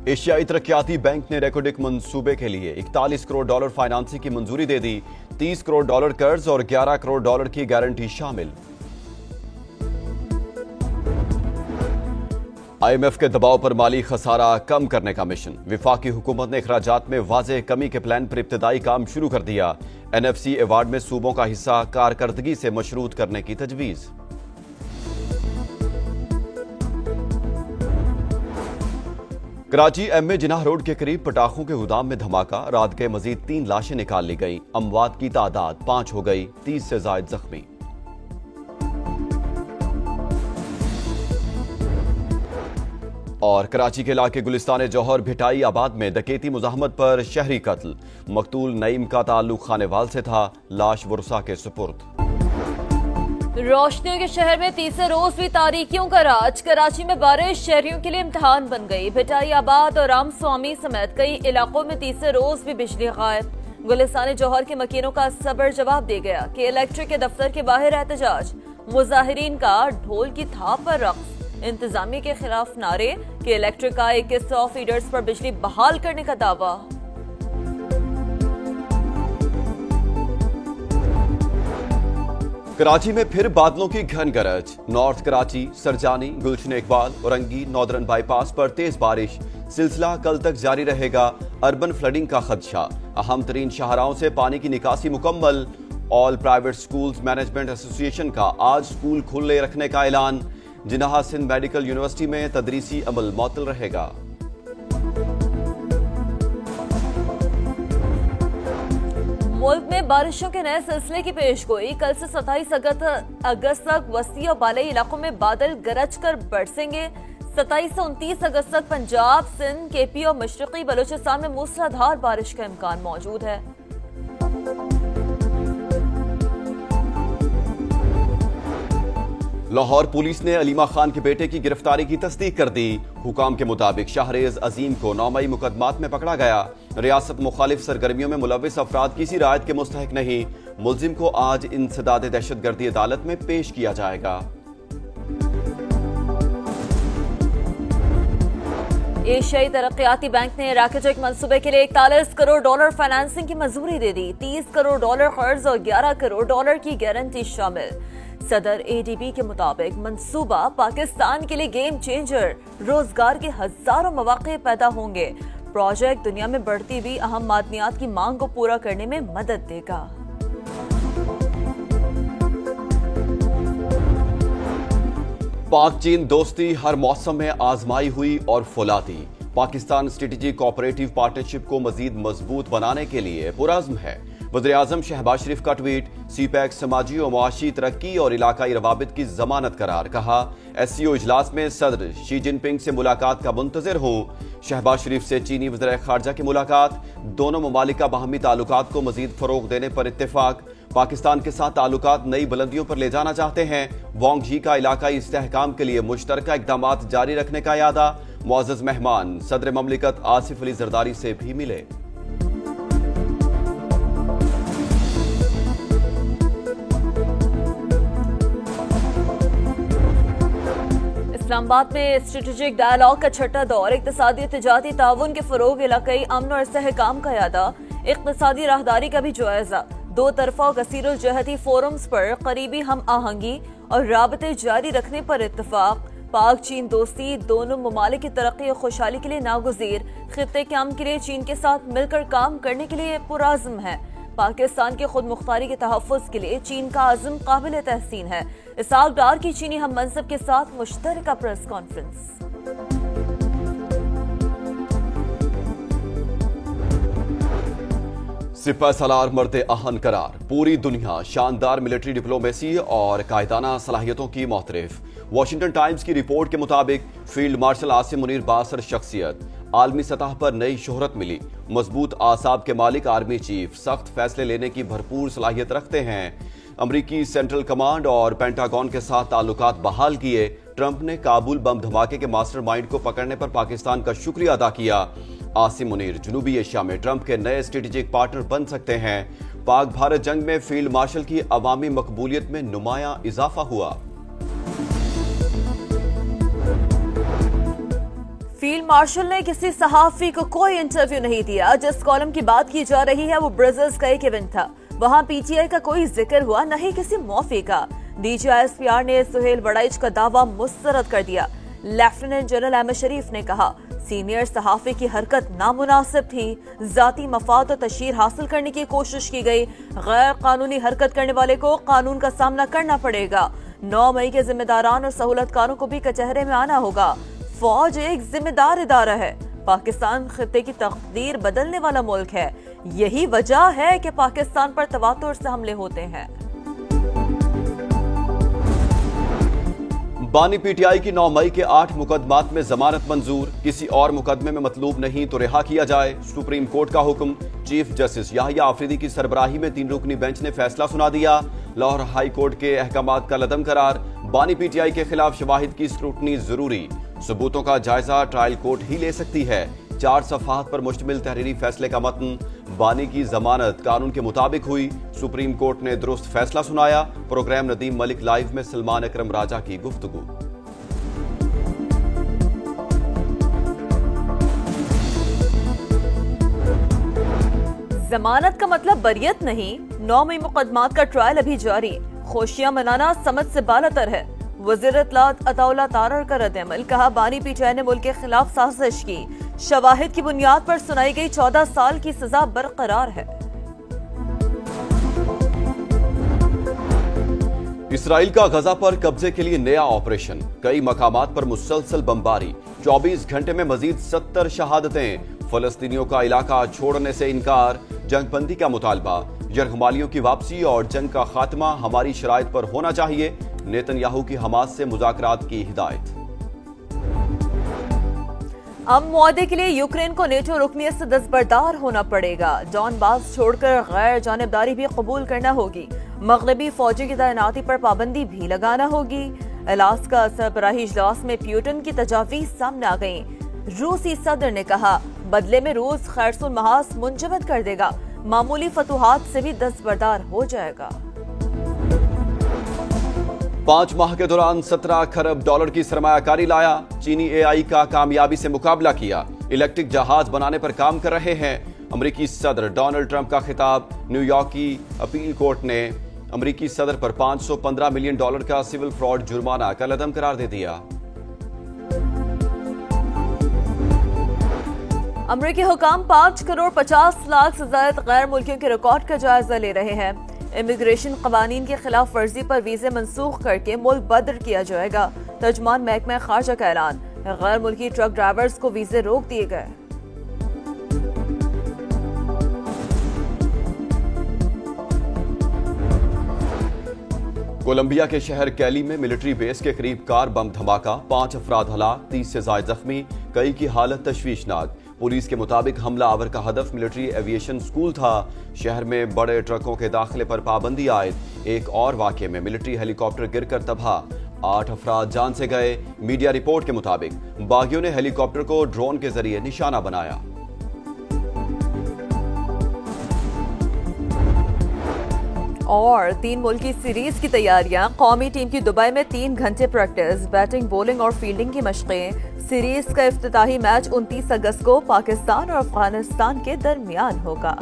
एशियाई तरक्याती बैंक ने रेकोडिक मंसूबे के लिए 41 करोड़ डॉलर फाइनेंसिंग की मंजूरी दे दी। 30 करोड़ डॉलर कर्ज और 11 करोड़ डॉलर की गारंटी शामिल। IMF के दबाव पर माली खसारा कम करने का मिशन। विफाकी हुकूमत ने अखराजात में वाज़ेह कमी के प्लान पर इब्तिदाई काम शुरू कर दिया। NFC अवार्ड में सूबों का हिस्सा कारकर्दगी से मशरूत करने की तजवीज़। कराची MA जिनाह रोड के करीब पटाखों के गोदाम में धमाका। रात के मजीद 3 लाशें निकाल ली गई। अमवात की तादाद 5 हो गई, 30 से जायद जख्मी। और कराची के इलाके गुलिस्तान जौहर भिटाई आबाद में डकैती मुजाहमत पर शहरी कत्ल। मकतूल नईम का ताल्लुक खानेवाल से था। लाश वरुसा के सुपुर्द। रोशनियों के शहर में तीसरे रोज भी तारीकियों का राज। कराची में बारिश शहरियों के लिए इम्तिहान बन गई। भिटाई आबाद और राम स्वामी समेत कई इलाकों में तीसरे रोज भी बिजली गायब। गुलिस्तान जौहर के मकीनों का सबर जवाब दे गया कि इलेक्ट्रिक के दफ्तर के बाहर एहतजाज। मुजाहिरीन का ढोल की थाप पर रक्स। इंतजामिया के खिलाफ नारे कि इलेक्ट्रिक का 2100 फीडर्स पर बिजली बहाल करने का दावा। कराची में फिर बादलों की घन गरज। नॉर्थ कराची, सरजानी, गुलशन इकबाल, औरंगी, नॉर्दर्न बाईपास पर तेज बारिश। सिलसिला कल तक जारी रहेगा। अर्बन फ्लडिंग का खदशा। अहम तरीन शाहराहों से पानी की निकासी मुकम्मल। All private schools management association का आज स्कूल खुले रखने का ऐलान। जिनाह सिंध मेडिकल यूनिवर्सिटी में तदरीसी अमल मुअत्तल रहेगा। मुल्क में बारिशों के नए सिलसिले की पेशगोई। कल से 27 अगस्त तक वस्ती और बालई इलाकों में बादल गरज कर बरसेंगे। 27 से 29 अगस्त तक पंजाब, सिंध, KP और मशरकी बलूचिस्तान में मूसलाधार बारिश का इम्कान मौजूद है। लाहौर पुलिस ने अलीमा खान के बेटे की गिरफ्तारी की तस्दीक कर दी। हुकाम के मुताबिक शाहरेज अजीम को 9 मई मुकदमात में पकड़ा गया। रियासत मुखालिफ सरगर्मियों में मुलविस अफराद किसी रायत के मुस्तहिक नहीं। मुलजिम को आज इंसदाद दहशतगर्दी अदालत में पेश किया जाएगा। एशियाई तरक्याती बैंक ने राकेटिक मंसूबे के लिए 41 करोड़ डॉलर फाइनेंसिंग की मंजूरी दे दी। 30 करोड़ डॉलर कर्ज और 11 करोड़ डॉलर की गारंटी शामिल। सदर ADB के मुताबिक मंसूबा पाकिस्तान के लिए गेम चेंजर। रोजगार के हजारों मौके पैदा होंगे। प्रोजेक्ट दुनिया में बढ़ती हुई अहम मादनियात की मांग को पूरा करने में मदद देगा। पाक चीन दोस्ती हर मौसम में आजमाई हुई और फौलादी। पाकिस्तान स्ट्रेटेजिक कोऑपरेटिव पार्टनरशिप को मजीद मजबूत बनाने के लिए पुरअज़्म है। वज़ीर-ए-आज़म शहबाज शरीफ का ट्वीट। CPEC समाजी और मुआशी तरक्की और इलाकाई रवाबित की जमानत करार। कहा SCO इजलास में सदर शी जिनपिंग से मुलाकात का मुंतज़िर हूँ। शहबाज शरीफ से चीनी वज़ीर ख़ारजा की मुलाकात। दोनों ममालिक का बाहमी ताल्लुकात को मजीद फ़रोग़ देने पर इत्तेफाक। पाकिस्तान के साथ ताल्लुकात नई बुलंदियों पर ले जाना चाहते हैं। वांग झी का इलाकाई इस्तेहकाम के लिए मुश्तरका इक़दामात जारी रखने का इरादा। मुअज़्ज़ज़ मेहमान सदर ममलिकत आसिफ अली ज़रदारी से भी मिले। इस्लामाबाद में स्ट्रेटेजिक डायलॉग का छठा दौर। इक़्तिसादी तिजारती ताउन के फ़रोग़, इलाकाई अमन और इस्तेहकाम का इरादा। इक़्तिसादी राहदारी का भी जायजा। दो तरफा और कसीरुल जहती फोरम्स पर करीबी हम आहंगी और राबते जारी रखने पर इत्तफाक। पाक चीन दोस्ती दोनों ममालिक की तरक्की और खुशहाली के लिए नागुज़ीर। खित्ते के अमन के लिए चीन के साथ मिलकर काम करने के लिए पुरअज़्म है। पाकिस्तान के खुद मुख्तारी के तहफ़्फ़ुज़ के लिए चीन का अज़्म काबिल तहसीन है। इसहाक डार की चीनी हम मनसब के साथ मुश्तरका प्रेस कॉन्फ्रेंस। सिपह सलार मर्द आहन करार। पूरी दुनिया शानदार मिलिट्री डिप्लोमेसी और कायदाना सलाहियतों की मोहतरफ। वॉशिंगटन टाइम्स की रिपोर्ट के मुताबिक फील्ड मार्शल आसिम मुनीर बासर शख्सियत। आलमी सतह पर नई शोहरत मिली। मजबूत आसाब के मालिक आर्मी चीफ। सख्त फैसले लेने की भरपूर सलाहियत रखते हैं। अमरीकी सेंट्रल कमांड और पेंटागन के साथ ताल्लुकात बहाल किए। ट्रंप ने काबुल बम धमाके के मास्टरमाइंड को पकड़ने पर पाकिस्तान का शुक्रिया अदा किया। आसिम मुनीर जनूबी एशिया में ट्रंप के नए स्ट्रेटेजिक पार्टनर बन सकते हैं। पाक भारत जंग में फील्ड मार्शल की अवामी मकबूलियत में नुमाया इजाफा हुआ। फील्ड मार्शल ने किसी सहाफी को कोई इंटरव्यू नहीं दिया। जिस कॉलम की बात की जा रही है वो ब्रसेल्स का एक इवेंट था। वहां पीटीआई का कोई जिक्र हुआ, न ही किसी मौफी का। डीजीआईएसपीआर ने सुहेल वड़ाइच का दावा मुस्तरद कर दिया। लेफ्टिनेंट जनरल अहमद शरीफ ने कहा, सीनियर सहाफी की हरकत नामुनासिब थी। जाती मफाद और तशहीर हासिल करने की कोशिश की गई। गैर कानूनी हरकत करने वाले को कानून का सामना करना पड़ेगा। 9 मई के जिम्मेदारान और सहूलतकारों को भी कचहरे में आना होगा। फौज एक जिम्मेदार इदारा है। पाकिस्तान खित्ते की तकदीर बदलने वाला मुल्क है। यही वजह है कि पाकिस्तान पर तवातुर से हमले होते हैं। बानी पीटीआई की 9 मई के 8 मुकदमात में जमानत मंजूर। किसी और मुकदमे में मतलूब नहीं तो रिहा किया जाए, सुप्रीम कोर्ट का हुक्म। चीफ जस्टिस याहिया आफरीदी की सरबराही में 3 रुकनी बेंच ने फैसला सुना दिया। लाहौर हाई कोर्ट के अहकामात का लदम करार। बानी पीटीआई के खिलाफ शवाहिद की स्क्रूटनी जरूरी। सबूतों का जायजा ट्रायल कोर्ट ही ले सकती है। 4 सफ़हात पर मुश्तमिल तहरीरी फैसले का मतन। बानी की जमानत कानून के मुताबिक हुई। सुप्रीम कोर्ट ने दुरुस्त फैसला सुनाया। प्रोग्राम नदीम मलिक लाइव में सलमान अकरम राजा की गुफ्तगू। जमानत का मतलब बरियत नहीं। 9 मई मुकदमात का ट्रायल अभी जारी। खुशियां मनाना समझ से बालातर है। वज़ीर इत्तलात अताउल्लाह तारर का रद्द-ए-अमल। कहा, बानी पीटीआई ने मुल्क के खिलाफ साजिश की। शवाहिद की बुनियाद पर सुनाई गई 14 साल की सजा बरकरार है। इसराइल का गजा पर कब्जे के लिए नया ऑपरेशन। कई मकामात पर मुसलसल बमबारी। 24 घंटे में मजीद 70 शहादतें। फलस्तीनियों का इलाका छोड़ने से इनकार। जंगबंदी का मुतालबा। यरगमालियों की वापसी और जंग का खात्मा हमारी शराइत पर होना चाहिए। नेतन्याहू की हमास से मुज़ाकरात की हिदायत। अब मुआहदे के लिए यूक्रेन को नेटो रुकनियत से दस्तबरदार होना पड़ेगा। डॉनबास छोड़कर गैर जानिबदारी भी कबूल करना होगी। मगरबी फौजी की तैनाती पर पाबंदी भी लगाना होगी। अलास्का सरबराही इजलास में प्यूटन की तजावीज सामने आ गई। रूसी सदर ने कहा, बदले में रूस खैरसुल महाज मुंजमद कर देगा। मामूली फतूहात से भी दस्तबरदार हो जाएगा। 5 माह के दौरान 17 खरब डॉलर की सरमायाकारी लाया। चीनी एआई का कामयाबी से मुकाबला किया। इलेक्ट्रिक जहाज बनाने पर काम कर रहे हैं। अमेरिकी सदर डोनाल्ड ट्रंप का खिताब। न्यूयॉर्क की अपील कोर्ट ने अमेरिकी सदर पर $515 मिलियन का सिविल फ्रॉड जुर्माना का लदम करार दे दिया। अमेरिकी हुकाम 5 करोड़ 50 लाख से ज्यादा गैर मुल्कियों के रिकॉर्ड का जायजा ले रहे हैं। इमिग्रेशन कवानीन की खिलाफ वर्जी पर वीजे मंसूख करके मुल्क बदर किया जाएगा। तर्जमान महकमा खारजा का ऐलान। गैर मुल्की ट्रक ड्राइवर्स को वीजे रोक दिए गए। कोलंबिया के शहर कैली में मिलिट्री बेस के करीब कार बम धमाका। 5 अफराद हलाक, 30 से ज्यादा जख्मी। कई की हालत तशवीशनाक। पुलिस के मुताबिक हमला आवर का हदफ मिलिट्री एविएशन स्कूल था। शहर में बड़े ट्रकों के दाखिले पर पाबंदी आयद। एक और वाकये में मिलिट्री हेलीकॉप्टर गिरकर तबाह। 8 अफराद जान से गए। मीडिया रिपोर्ट के मुताबिक बागियों ने हेलीकॉप्टर को ड्रोन के जरिए निशाना बनाया। और 3 मुल्की सीरीज की तैयारियां। कौमी टीम की दुबई में 3 घंटे प्रैक्टिस। बैटिंग, बॉलिंग और फील्डिंग की मशकें। सीरीज का इफ्तिताही मैच 29 अगस्त को पाकिस्तान और अफगानिस्तान के दरमियान होगा।